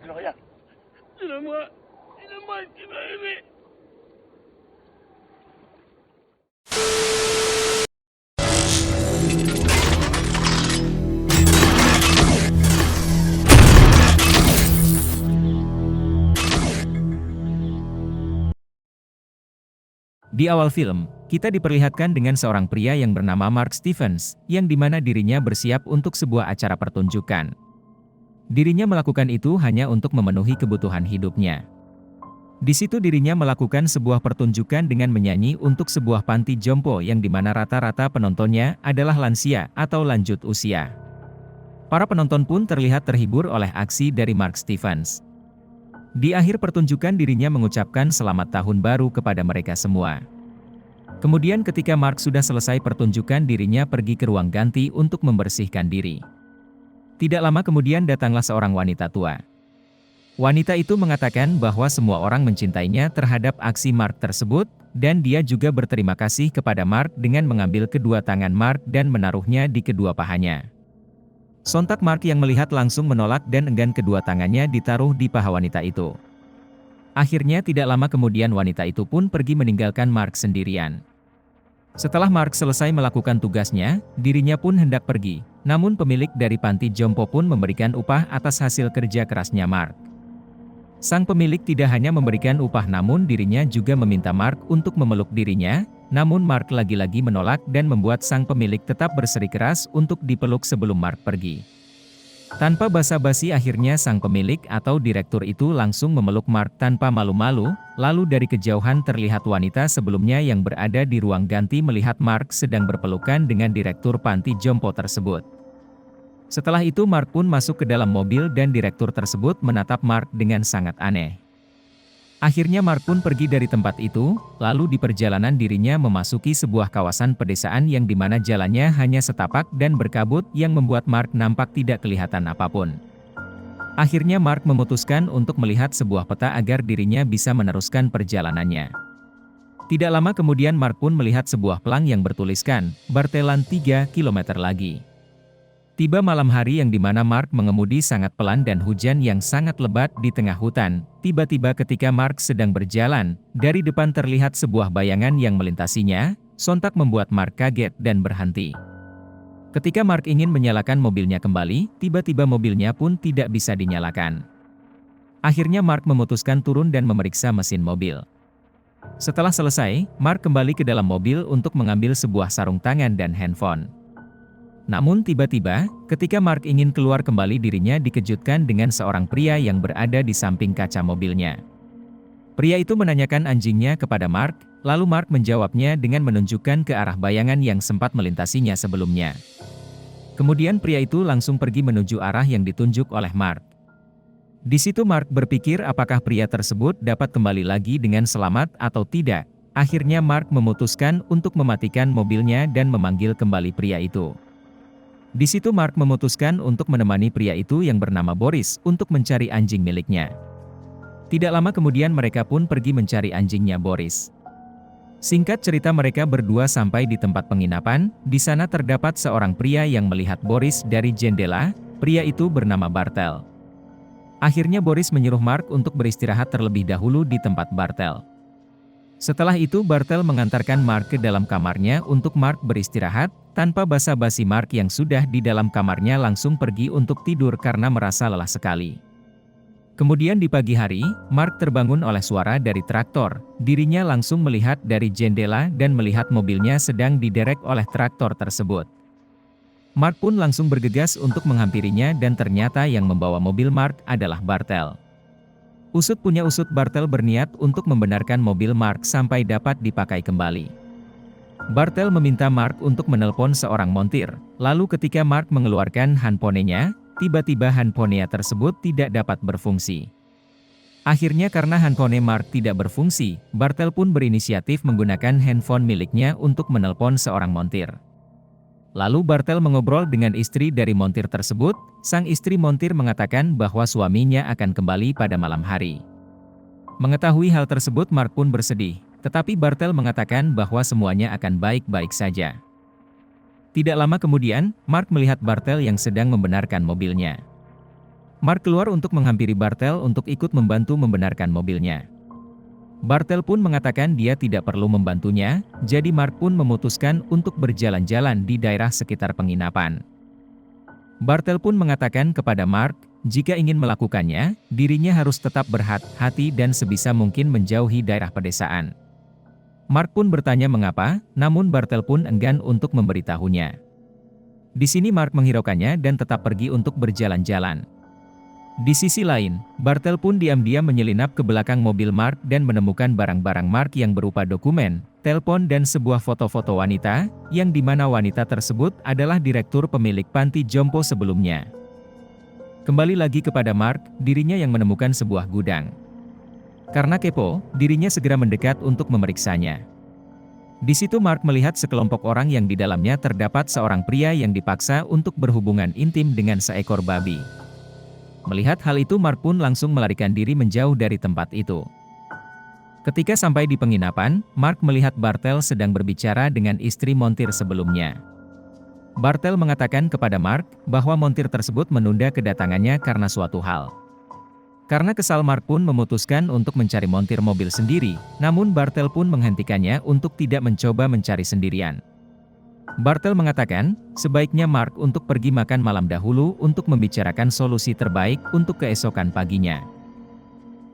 Gloria, c'est la moi qui m'a aimé. Di awal film, kita diperlihatkan dengan seorang pria yang bernama Mark Stevens, yang dimana dirinya bersiap untuk sebuah acara pertunjukan. Dirinya melakukan itu hanya untuk memenuhi kebutuhan hidupnya. Di situ dirinya melakukan sebuah pertunjukan dengan menyanyi untuk sebuah panti jompo yang dimana rata-rata penontonnya adalah lansia atau lanjut usia. Para penonton pun terlihat terhibur oleh aksi dari Mark Stevens. Di akhir pertunjukan dirinya mengucapkan selamat tahun baru kepada mereka semua. Kemudian ketika Mark sudah selesai pertunjukan dirinya pergi ke ruang ganti untuk membersihkan diri. Tidak lama kemudian datanglah seorang wanita tua. Wanita itu mengatakan bahwa semua orang mencintainya terhadap aksi Mark tersebut, dan dia juga berterima kasih kepada Mark dengan mengambil kedua tangan Mark dan menaruhnya di kedua pahanya. Sontak Mark yang melihat langsung menolak dan enggan kedua tangannya ditaruh di paha wanita itu. Akhirnya tidak lama kemudian wanita itu pun pergi meninggalkan Mark sendirian. Setelah Mark selesai melakukan tugasnya, dirinya pun hendak pergi. Namun pemilik dari panti jompo pun memberikan upah atas hasil kerja kerasnya Mark. Sang pemilik tidak hanya memberikan upah namun dirinya juga meminta Mark untuk memeluk dirinya, namun Mark lagi-lagi menolak dan membuat sang pemilik tetap bersikeras untuk dipeluk sebelum Mark pergi. Tanpa basa-basi akhirnya sang pemilik atau direktur itu langsung memeluk Mark tanpa malu-malu, lalu dari kejauhan terlihat wanita sebelumnya yang berada di ruang ganti melihat Mark sedang berpelukan dengan direktur panti jompo tersebut. Setelah itu Mark pun masuk ke dalam mobil dan direktur tersebut menatap Mark dengan sangat aneh. Akhirnya Mark pun pergi dari tempat itu, lalu di perjalanan dirinya memasuki sebuah kawasan pedesaan yang dimana jalannya hanya setapak dan berkabut yang membuat Mark nampak tidak kelihatan apapun. Akhirnya Mark memutuskan untuk melihat sebuah peta agar dirinya bisa meneruskan perjalanannya. Tidak lama kemudian Mark pun melihat sebuah pelang yang bertuliskan, Bartelan 3 km lagi. Tiba malam hari yang dimana Mark mengemudi sangat pelan dan hujan yang sangat lebat di tengah hutan. Tiba-tiba ketika Mark sedang berjalan, dari depan terlihat sebuah bayangan yang melintasinya, sontak membuat Mark kaget dan berhenti. Ketika Mark ingin menyalakan mobilnya kembali, tiba-tiba mobilnya pun tidak bisa dinyalakan. Akhirnya Mark memutuskan turun dan memeriksa mesin mobil. Setelah selesai, Mark kembali ke dalam mobil untuk mengambil sebuah sarung tangan dan handphone. Namun tiba-tiba, ketika Mark ingin keluar kembali dirinya dikejutkan dengan seorang pria yang berada di samping kaca mobilnya. Pria itu menanyakan anjingnya kepada Mark, lalu Mark menjawabnya dengan menunjukkan ke arah bayangan yang sempat melintasinya sebelumnya. Kemudian pria itu langsung pergi menuju arah yang ditunjuk oleh Mark. Di situ Mark berpikir apakah pria tersebut dapat kembali lagi dengan selamat atau tidak. Akhirnya Mark memutuskan untuk mematikan mobilnya dan memanggil kembali pria itu. Di situ Mark memutuskan untuk menemani pria itu yang bernama Boris untuk mencari anjing miliknya. Tidak lama kemudian mereka pun pergi mencari anjingnya Boris. Singkat cerita mereka berdua sampai di tempat penginapan, di sana terdapat seorang pria yang melihat Boris dari jendela, pria itu bernama Bartel. Akhirnya Boris menyuruh Mark untuk beristirahat terlebih dahulu di tempat Bartel. Setelah itu Bartel mengantarkan Mark ke dalam kamarnya untuk Mark beristirahat, tanpa basa-basi Mark yang sudah di dalam kamarnya langsung pergi untuk tidur karena merasa lelah sekali. Kemudian di pagi hari, Mark terbangun oleh suara dari traktor, dirinya langsung melihat dari jendela dan melihat mobilnya sedang diderek oleh traktor tersebut. Mark pun langsung bergegas untuk menghampirinya dan ternyata yang membawa mobil Mark adalah Bartel. Usut punya usut Bartel berniat untuk membenarkan mobil Mark sampai dapat dipakai kembali. Bartel meminta Mark untuk menelpon seorang montir, lalu ketika Mark mengeluarkan handphonenya, tiba-tiba handphonenya tersebut tidak dapat berfungsi. Akhirnya karena handphone Mark tidak berfungsi, Bartel pun berinisiatif menggunakan handphone miliknya untuk menelpon seorang montir. Lalu Bartel mengobrol dengan istri dari montir tersebut, sang istri montir mengatakan bahwa suaminya akan kembali pada malam hari. Mengetahui hal tersebut Mark pun bersedih, tetapi Bartel mengatakan bahwa semuanya akan baik-baik saja. Tidak lama kemudian, Mark melihat Bartel yang sedang membenarkan mobilnya. Mark keluar untuk menghampiri Bartel untuk ikut membantu membenarkan mobilnya. Bartel pun mengatakan dia tidak perlu membantunya, jadi Mark pun memutuskan untuk berjalan-jalan di daerah sekitar penginapan. Bartel pun mengatakan kepada Mark, jika ingin melakukannya, dirinya harus tetap berhati-hati dan sebisa mungkin menjauhi daerah pedesaan. Mark pun bertanya mengapa, namun Bartel pun enggan untuk memberitahunya. Di sini Mark menghiraukannya dan tetap pergi untuk berjalan-jalan. Di sisi lain, Bartel pun diam-diam menyelinap ke belakang mobil Mark dan menemukan barang-barang Mark yang berupa dokumen, telepon dan sebuah foto-foto wanita, yang dimana wanita tersebut adalah direktur pemilik panti jompo sebelumnya. Kembali lagi kepada Mark, dirinya yang menemukan sebuah gudang. Karena kepo, dirinya segera mendekat untuk memeriksanya. Di situ Mark melihat sekelompok orang yang di dalamnya terdapat seorang pria yang dipaksa untuk berhubungan intim dengan seekor babi. Melihat hal itu Mark pun langsung melarikan diri menjauh dari tempat itu. Ketika sampai di penginapan, Mark melihat Bartel sedang berbicara dengan istri montir sebelumnya. Bartel mengatakan kepada Mark bahwa montir tersebut menunda kedatangannya karena suatu hal. Karena kesal Mark pun memutuskan untuk mencari montir mobil sendiri, namun Bartel pun menghentikannya untuk tidak mencoba mencari sendirian. Bartel mengatakan, sebaiknya Mark untuk pergi makan malam dahulu untuk membicarakan solusi terbaik untuk keesokan paginya.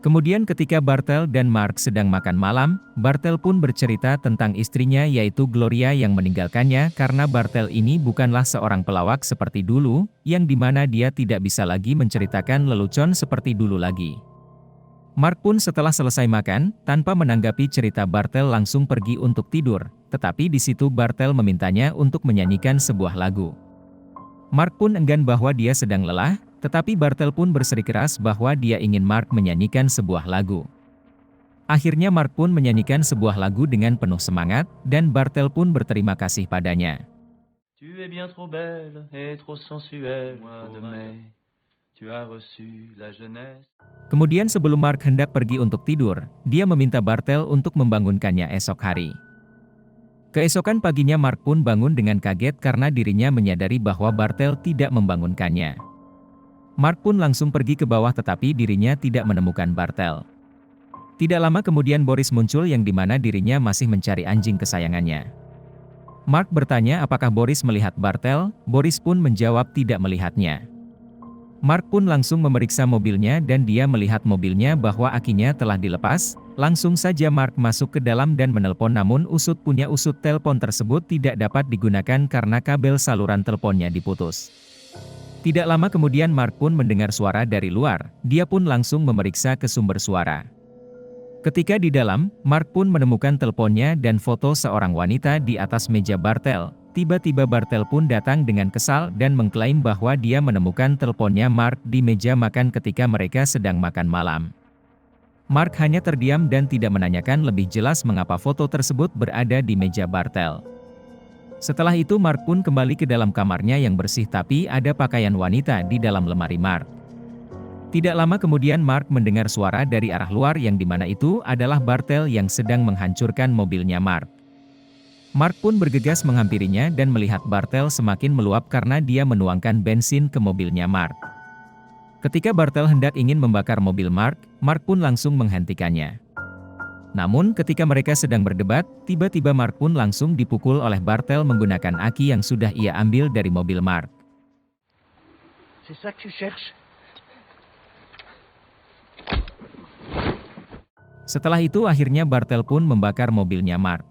Kemudian ketika Bartel dan Mark sedang makan malam, Bartel pun bercerita tentang istrinya yaitu Gloria yang meninggalkannya karena Bartel ini bukanlah seorang pelawak seperti dulu, yang dimana dia tidak bisa lagi menceritakan lelucon seperti dulu lagi. Mark pun setelah selesai makan, tanpa menanggapi cerita Bartel langsung pergi untuk tidur, tetapi di situ Bartel memintanya untuk menyanyikan sebuah lagu. Mark pun enggan bahwa dia sedang lelah, tetapi Bartel pun bersikeras bahwa dia ingin Mark menyanyikan sebuah lagu. Akhirnya Mark pun menyanyikan sebuah lagu dengan penuh semangat, dan Bartel pun berterima kasih padanya. Tu es bien trop belle et trop sensuelle, mois de mai. Tu as reçu la jeunesse. Kemudian sebelum Mark hendak pergi untuk tidur, dia meminta Bartel untuk membangunkannya esok hari. Keesokan paginya Mark pun bangun dengan kaget karena dirinya menyadari bahwa Bartel tidak membangunkannya. Mark pun langsung pergi ke bawah tetapi dirinya tidak menemukan Bartel. Tidak lama kemudian Boris muncul yang dimana dirinya masih mencari anjing kesayangannya. Mark bertanya apakah Boris melihat Bartel, Boris pun menjawab tidak melihatnya. Mark pun langsung memeriksa mobilnya dan dia melihat mobilnya bahwa akinya telah dilepas. Langsung saja Mark masuk ke dalam dan menelpon namun usut telepon tersebut tidak dapat digunakan karena kabel saluran teleponnya diputus. Tidak lama kemudian Mark pun mendengar suara dari luar, dia pun langsung memeriksa ke sumber suara. Ketika di dalam, Mark pun menemukan teleponnya dan foto seorang wanita di atas meja Bartel. Tiba-tiba Bartel pun datang dengan kesal dan mengklaim bahwa dia menemukan teleponnya Mark di meja makan ketika mereka sedang makan malam. Mark hanya terdiam dan tidak menanyakan lebih jelas mengapa foto tersebut berada di meja Bartel. Setelah itu Mark pun kembali ke dalam kamarnya yang bersih tapi ada pakaian wanita di dalam lemari Mark. Tidak lama kemudian Mark mendengar suara dari arah luar yang dimana itu adalah Bartel yang sedang menghancurkan mobilnya Mark. Mark pun bergegas menghampirinya dan melihat Bartel semakin meluap karena dia menuangkan bensin ke mobilnya Mark. Ketika Bartel hendak ingin membakar mobil Mark, Mark pun langsung menghentikannya. Namun ketika mereka sedang berdebat, tiba-tiba Mark pun langsung dipukul oleh Bartel menggunakan aki yang sudah ia ambil dari mobil Mark. C'est ça que tu cherches? Setelah itu akhirnya Bartel pun membakar mobilnya Mark.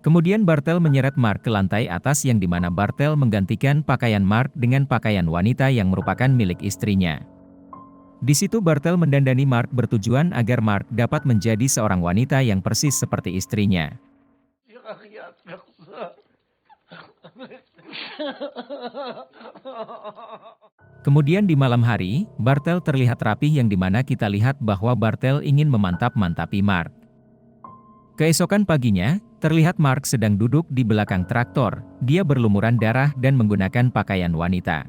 Kemudian Bartel menyeret Mark ke lantai atas yang dimana Bartel menggantikan pakaian Mark dengan pakaian wanita yang merupakan milik istrinya. Di situ Bartel mendandani Mark bertujuan agar Mark dapat menjadi seorang wanita yang persis seperti istrinya. Kemudian di malam hari, Bartel terlihat rapih yang dimana kita lihat bahwa Bartel ingin memantap-mantapi Mark. Keesokan paginya, terlihat Mark sedang duduk di belakang traktor, dia berlumuran darah dan menggunakan pakaian wanita.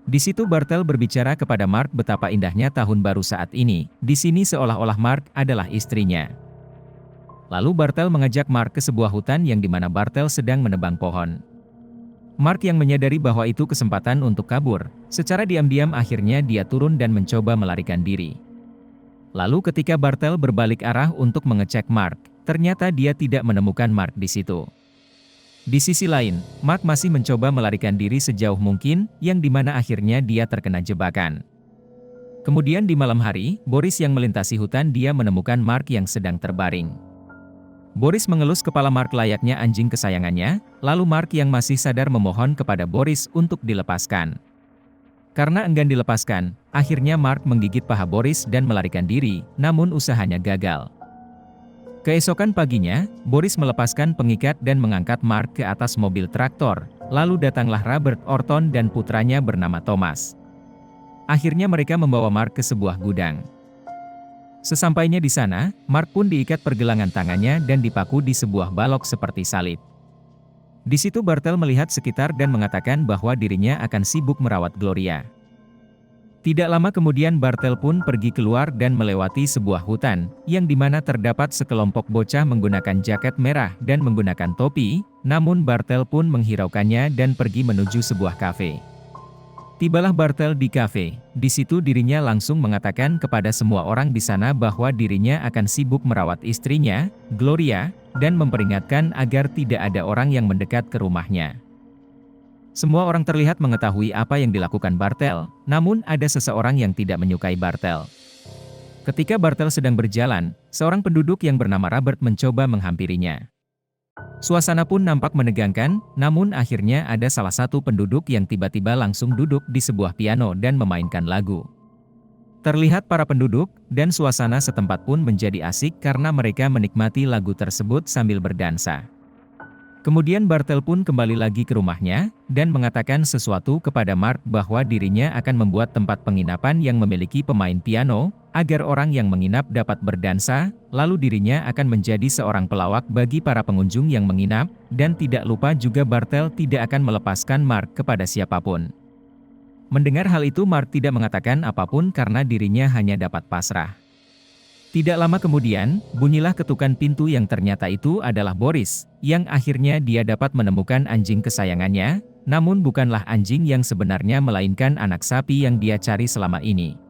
Di situ Bartel berbicara kepada Mark betapa indahnya tahun baru saat ini, di sini seolah-olah Mark adalah istrinya. Lalu Bartel mengajak Mark ke sebuah hutan yang dimana Bartel sedang menebang pohon. Mark yang menyadari bahwa itu kesempatan untuk kabur, secara diam-diam akhirnya dia turun dan mencoba melarikan diri. Lalu ketika Bartel berbalik arah untuk mengecek Mark, ternyata dia tidak menemukan Mark di situ. Di sisi lain, Mark masih mencoba melarikan diri sejauh mungkin, yang dimana akhirnya dia terkena jebakan. Kemudian di malam hari, Boris yang melintasi hutan dia menemukan Mark yang sedang terbaring. Boris mengelus kepala Mark layaknya anjing kesayangannya, lalu Mark yang masih sadar memohon kepada Boris untuk dilepaskan. Karena enggan dilepaskan, akhirnya Mark menggigit paha Boris dan melarikan diri, namun usahanya gagal. Keesokan paginya, Boris melepaskan pengikat dan mengangkat Mark ke atas mobil traktor, lalu datanglah Robert Orton dan putranya bernama Thomas. Akhirnya mereka membawa Mark ke sebuah gudang. Sesampainya di sana, Mark pun diikat pergelangan tangannya dan dipaku di sebuah balok seperti salib. Di situ Bartel melihat sekitar dan mengatakan bahwa dirinya akan sibuk merawat Gloria. Tidak lama kemudian Bartel pun pergi keluar dan melewati sebuah hutan, yang dimana terdapat sekelompok bocah menggunakan jaket merah dan menggunakan topi, namun Bartel pun menghiraukannya dan pergi menuju sebuah kafe. Tibalah Bartel di kafe, di situ dirinya langsung mengatakan kepada semua orang di sana bahwa dirinya akan sibuk merawat istrinya, Gloria, dan memperingatkan agar tidak ada orang yang mendekat ke rumahnya. Semua orang terlihat mengetahui apa yang dilakukan Bartel, namun ada seseorang yang tidak menyukai Bartel. Ketika Bartel sedang berjalan, seorang penduduk yang bernama Robert mencoba menghampirinya. Suasana pun nampak menegangkan, namun akhirnya ada salah satu penduduk yang tiba-tiba langsung duduk di sebuah piano dan memainkan lagu. Terlihat para penduduk, dan suasana setempat pun menjadi asik karena mereka menikmati lagu tersebut sambil berdansa. Kemudian Bartel pun kembali lagi ke rumahnya, dan mengatakan sesuatu kepada Mark bahwa dirinya akan membuat tempat penginapan yang memiliki pemain piano, agar orang yang menginap dapat berdansa, lalu dirinya akan menjadi seorang pelawak bagi para pengunjung yang menginap, dan tidak lupa juga Bartel tidak akan melepaskan Mark kepada siapapun. Mendengar hal itu Mark tidak mengatakan apapun karena dirinya hanya dapat pasrah. Tidak lama kemudian, bunyilah ketukan pintu yang ternyata itu adalah Boris, yang akhirnya dia dapat menemukan anjing kesayangannya, namun bukanlah anjing yang sebenarnya melainkan anak sapi yang dia cari selama ini.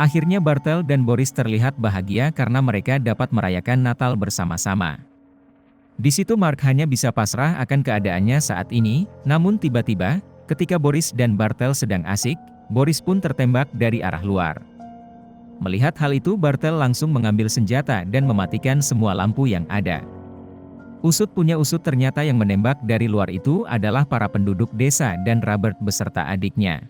Akhirnya Bartel dan Boris terlihat bahagia karena mereka dapat merayakan Natal bersama-sama. Di situ Mark hanya bisa pasrah akan keadaannya saat ini, namun tiba-tiba, ketika Boris dan Bartel sedang asik, Boris pun tertembak dari arah luar. Melihat hal itu Bartel langsung mengambil senjata dan mematikan semua lampu yang ada. Usut punya usut ternyata yang menembak dari luar itu adalah para penduduk desa dan Robert beserta adiknya.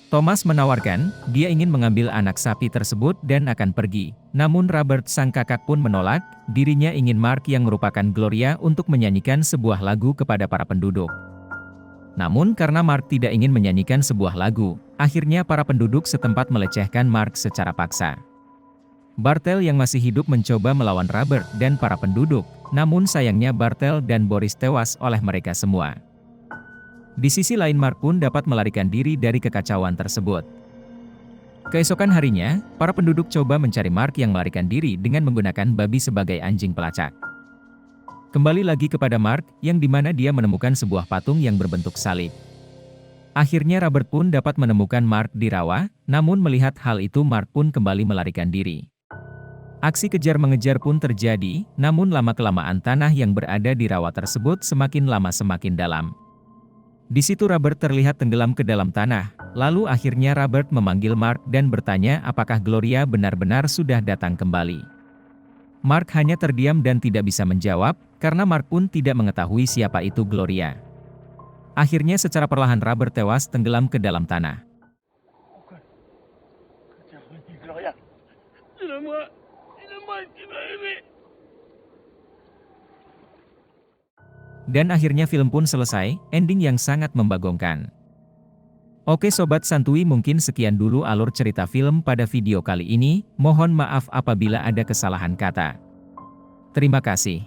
Thomas menawarkan, dia ingin mengambil anak sapi tersebut dan akan pergi. Namun Robert sang kakak pun menolak, dirinya ingin Mark yang merupakan Gloria untuk menyanyikan sebuah lagu kepada para penduduk. Namun karena Mark tidak ingin menyanyikan sebuah lagu, akhirnya para penduduk setempat melecehkan Mark secara paksa. Bartel yang masih hidup mencoba melawan Robert dan para penduduk, namun sayangnya Bartel dan Boris tewas oleh mereka semua. Di sisi lain Mark pun dapat melarikan diri dari kekacauan tersebut. Keesokan harinya, para penduduk coba mencari Mark yang melarikan diri dengan menggunakan babi sebagai anjing pelacak. Kembali lagi kepada Mark, yang dimana dia menemukan sebuah patung yang berbentuk salib. Akhirnya Robert pun dapat menemukan Mark di rawa, namun melihat hal itu Mark pun kembali melarikan diri. Aksi kejar-mengejar pun terjadi, namun lama-kelamaan tanah yang berada di rawa tersebut semakin lama semakin dalam. Di situ Robert terlihat tenggelam ke dalam tanah, lalu akhirnya Robert memanggil Mark dan bertanya apakah Gloria benar-benar sudah datang kembali. Mark hanya terdiam dan tidak bisa menjawab, karena Mark pun tidak mengetahui siapa itu Gloria. Akhirnya secara perlahan Robert tewas tenggelam ke dalam tanah. Dan akhirnya film pun selesai, ending yang sangat membagongkan. Oke Sobat Santuy, mungkin sekian dulu alur cerita film pada video kali ini, mohon maaf apabila ada kesalahan kata. Terima kasih.